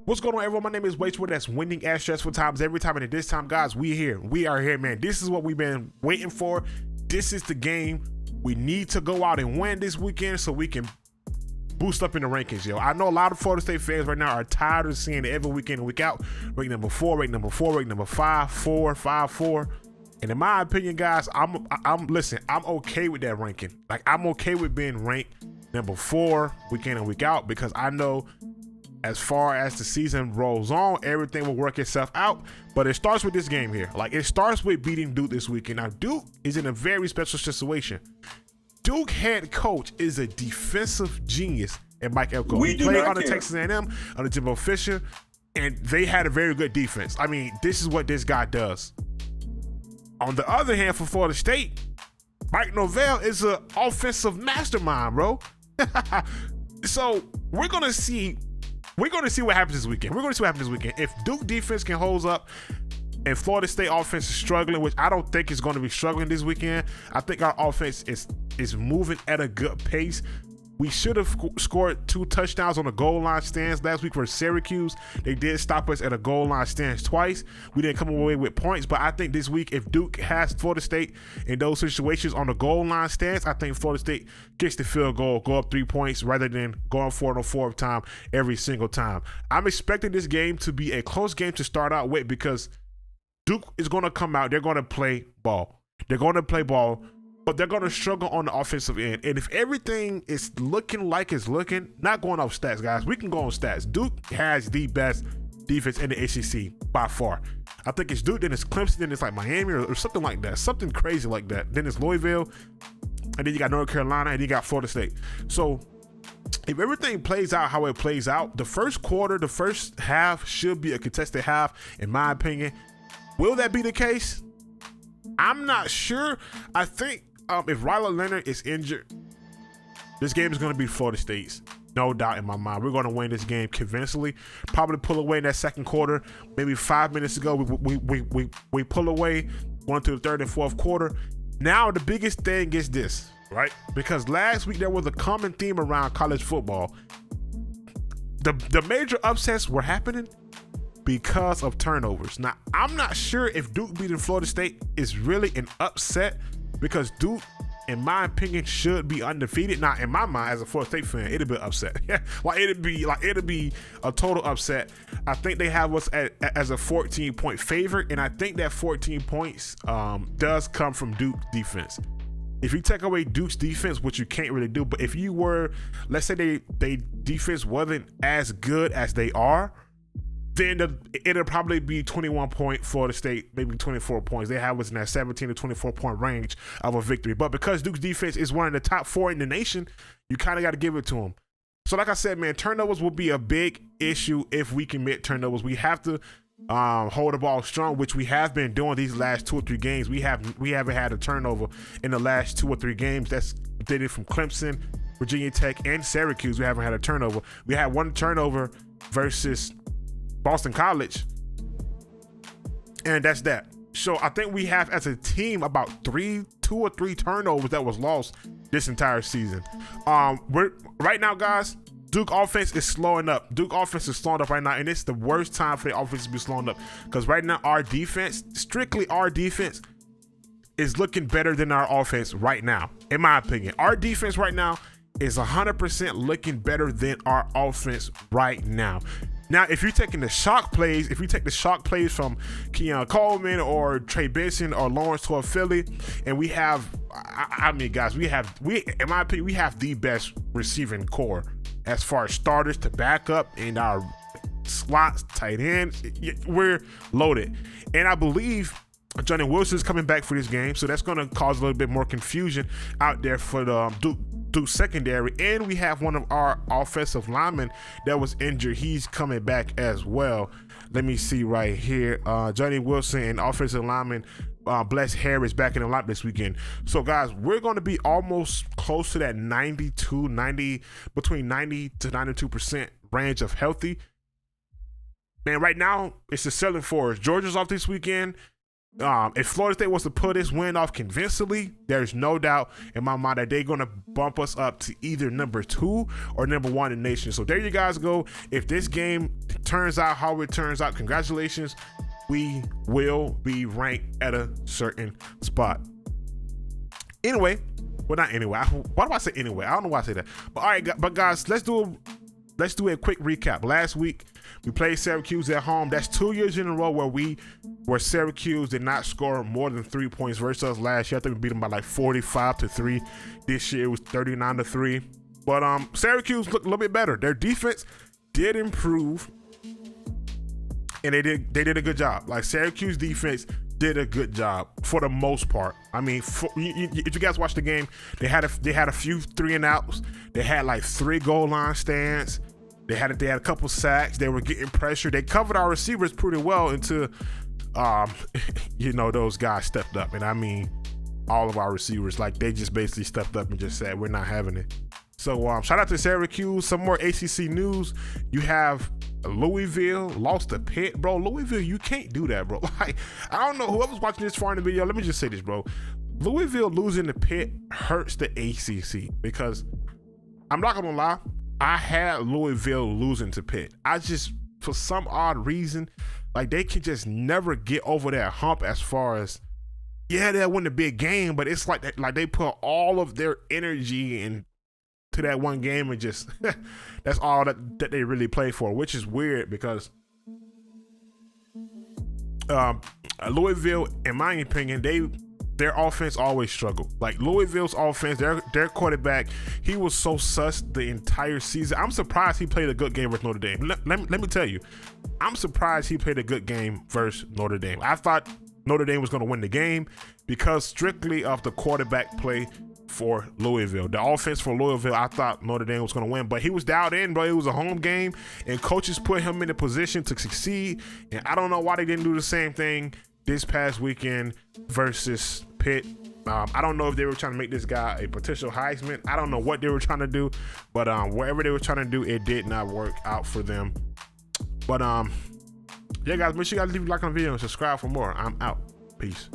What's going on, everyone? My name is Waitwood. That's winning at stressful times every time. And at this time, guys, we here. We are here, man. This is what we've been waiting for. This is the game we need to go out and win this weekend so we can boost up in the rankings, yo. I know a lot of Florida State fans right now are tired of seeing it every weekend and week out. Rank number 4, rank number 4, rank number 5, 4, 5, 4. And in my opinion, guys, I'm okay with that ranking. Like, I'm okay with being ranked number 4 week in and week out because I know as far as the season rolls on, everything will work itself out. But it starts with this game here. Like, it starts with beating Duke this weekend. Now, Duke is in a very special situation. Duke head coach is a defensive genius at Mike Elko. He played on the Texas A&M under Jimbo Fisher, and they had a very good defense. I mean, this is what this guy does. On the other hand, for Florida State, Mike Norvell is an offensive mastermind, bro. So we're gonna see what happens this weekend. If Duke defense can hold up and Florida State offense is struggling, which I don't think is going to be struggling this weekend. I think our offense is moving at a good pace. We should have scored 2 touchdowns on the goal line stands last week for Syracuse. They did stop us at a goal line stands twice. We didn't come away with points, but I think this week, if Duke has Florida State in those situations on the goal line stands, I think Florida State gets the field goal, go up 3 points rather than going for it on 4th time every single time. I'm expecting this game to be a close game to start out with because Duke is going to come out. They're going to play ball. But they're going to struggle on the offensive end. And if everything is looking like it's looking, not going off stats, guys, we can go on stats. Duke has the best defense in the ACC by far. I think it's Duke, then it's Clemson, then it's like Miami or something like that, something crazy like that. Then it's Louisville, and then you got North Carolina, and you got Florida State. So if everything plays out how it plays out, the first half should be a contested half, in my opinion. Will that be the case? I'm not sure. I think if Ryler Leonard is injured, this game is going to be Florida State's. No doubt in my mind. We're going to win this game convincingly. Probably pull away in that second quarter. Maybe 5 minutes ago, we pull away, going to the 3rd and 4th quarter. Now, the biggest thing is this, right? Because last week, there was a common theme around college football. The major upsets were happening because of turnovers. Now, I'm not sure if Duke beating Florida State is really an upset because Duke, in my opinion, should be undefeated. Now, in my mind, as a Florida State fan, it'd be an upset. it'd be a total upset. I think they have us as a 14-point favorite, and I think that 14 points does come from Duke's defense. If you take away Duke's defense, which you can't really do, but if you were, let's say they defense wasn't as good as they are, then it'll probably be 21 point Florida State, maybe 24 points. They have us in that 17 to 24 point range of a victory. But because Duke's defense is one of the top 4 in the nation, you kind of got to give it to them. So like I said, man, turnovers will be a big issue if we commit turnovers. We have to hold the ball strong, which we have been doing these last 2 or 3 games. We haven't had a turnover in the last 2 or 3 games. That's did it from Clemson, Virginia Tech, and Syracuse. We haven't had a turnover. We had 1 turnover versus Boston College, and that's that. So I think we have as a team about 2 or 3 turnovers that was lost this entire season. We're right now, guys, Duke offense is slowing up. Right now, and it's the worst time for the offense to be slowing up because right now strictly our defense is looking better than our offense right now. In my opinion, our defense right now is 100% looking better than our offense right now. Now, if you're taking the shock plays, from Keon Coleman or Trey Benson or Lawrence Philly, and we have, guys, in my opinion, we have the best receiving core as far as starters to back up in our slots, tight ends. We're loaded. And I believe Johnny Wilson is coming back for this game, so that's going to cause a little bit more confusion out there for the Duke secondary. And we have one of our offensive linemen that was injured. He's coming back as well. Let me see right here. Johnny Wilson and offensive lineman Bless Harris back in the lineup this weekend. So, guys, we're going to be almost close to that between 90 to 92% range of healthy. Man, right now, it's the selling force. Georgia's off this weekend. If Florida State was to pull this win off convincingly, there's no doubt in my mind that they're going to bump us up to either number 2 or number 1 in the nation. So there you guys go. If this game turns out how it turns out, congratulations. We will be ranked at a certain spot. Anyway, well, not anyway. Why do I say anyway? I don't know why I say that. But all right, but guys, let's do a quick recap. Last week, we played Syracuse at home. That's 2 years in a row where Syracuse did not score more than 3 points versus us last year. I think we beat them by like 45-3. This year it was 39-3. But Syracuse looked a little bit better. Their defense did improve, and they did a good job. Like, Syracuse defense did a good job for the most part. I mean, if you guys watched the game, they had a few 3-and-outs. They had like 3 goal line stands. They had a couple sacks. They were getting pressure. They covered our receivers pretty well until, those guys stepped up. And I mean, all of our receivers, like, they just basically stepped up and just said, we're not having it. So shout out to Syracuse. Some more ACC news. You have Louisville lost to Pitt, bro. Louisville, you can't do that, bro. Like, I don't know whoever's watching this far in the video. Let me just say this, bro. Louisville losing to Pitt hurts the ACC because I'm not gonna lie. I had Louisville losing to Pitt. I just, for some odd reason, like, they can just never get over that hump as far as, yeah, they'll win the big game, but it's like they put all of their energy into that one game and just that's all that they really play for, which is weird because Louisville, in my opinion, their offense always struggled. Like, Louisville's offense, their quarterback, he was so sus the entire season. I'm surprised he played a good game versus Notre Dame. Let me tell you, I'm surprised he played a good game versus Notre Dame. I thought Notre Dame was going to win the game because strictly of the quarterback play for Louisville. The offense for Louisville, I thought Notre Dame was going to win, but he was dialed in, bro. It was a home game, and coaches put him in a position to succeed, and I don't know why they didn't do the same thing this past weekend versus Pitt. I don't know if they were trying to make this guy a potential Heisman. I don't know what they were trying to do, but whatever they were trying to do, it did not work out for them. But yeah, guys, make sure you guys leave a like on the video and subscribe for more. I'm out. Peace.